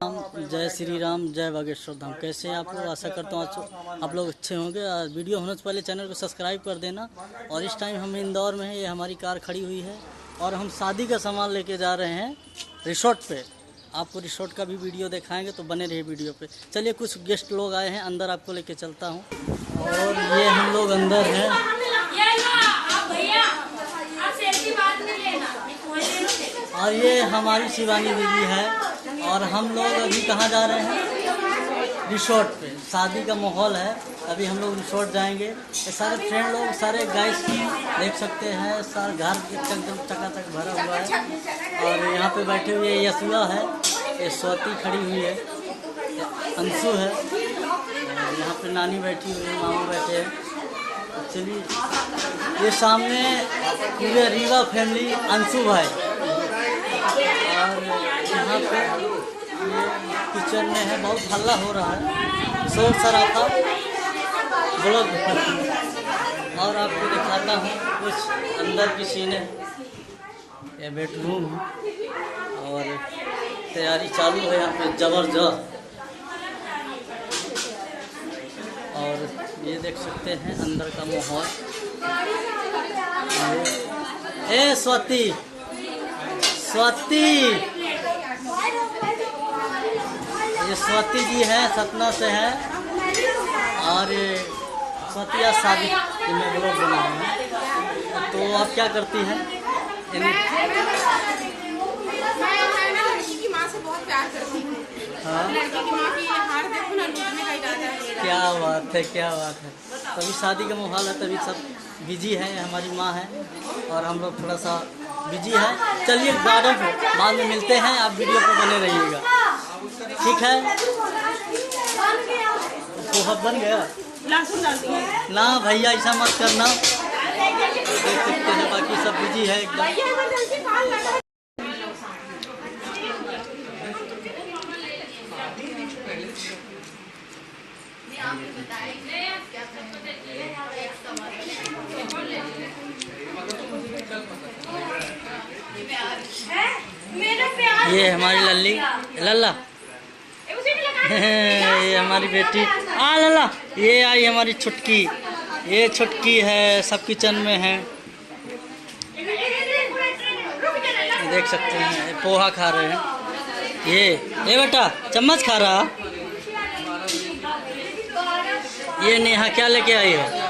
जय श्री राम, जय बागेश्वर धाम। कैसे हैं आप लोग? आशा करता हूँ आप लोग अच्छे होंगे। वीडियो होने से पहले चैनल को सब्सक्राइब कर देना। और इस टाइम हम इंदौर में हैं, ये हमारी कार खड़ी हुई है और हम शादी का सामान लेके जा रहे हैं रिसोर्ट पे। आपको रिसोर्ट का भी वीडियो दिखाएंगे, तो बने रहिए वीडियो पे। चलिए, कुछ गेस्ट लोग आए हैं, अंदर आपको लेके चलता हूँ। और ये हम लोग अंदर हैं। और ये हमारी शिवानी दीदी है। और हम लोग अभी कहाँ जा रहे हैं? रिसोर्ट पे। शादी का माहौल है, अभी हम लोग रिसोर्ट जाएंगे। ये सारे फ्रेंड लोग, सारे गाइस देख सकते हैं, सारा घर एकदम चकाचक भरा हुआ है। और यहाँ पे बैठे हुए यशुआ है, ये स्वाति खड़ी हुई है, अंशु है, और यहाँ पे नानी बैठी हुई है, मामू बैठे हैं। चलिए, ये सामने पूरे रीवा फैमिली, अंशु भाई। और यहाँ पे ये किचन में है, बहुत हल्ला हो रहा है, शोर शराबा ब्लॉग। और आपको दिखाता हूँ कुछ अंदर की सीने। ये बेडरूम है और तैयारी चालू है यहाँ पे जबरदस्त। और ये देख सकते हैं अंदर का माहौल। ए स्वाति, स्वाति, ये स्वाति जी है, सतना से है। और ये स्वाति आज शादी में ब्लॉग बना है। तो आप क्या करती हैं? हाँ, क्या बात है, क्या बात है। तभी शादी का माहौल है, तभी सब बिजी है। हमारी माँ है और हम लोग थोड़ा सा बिजी है। चलिए, गार्डन पे बाद में मिलते हैं, आप वीडियो पर बने रहिएगा, ठीक है? पोहा बन गया ना भैया, ऐसा मत करना। देख सकते हैं बाकी सब बिजी है एकदम। ये हमारी लल्ली, लल्ला ये हमारी बेटी लल्ला। ये आई हमारी छुटकी, ये छुटकी है, सब किचन में है। देख सकते हैं पोहा खा रहे हैं। ये बेटा चम्मच खा रहा। ये नेहा क्या लेके आई है?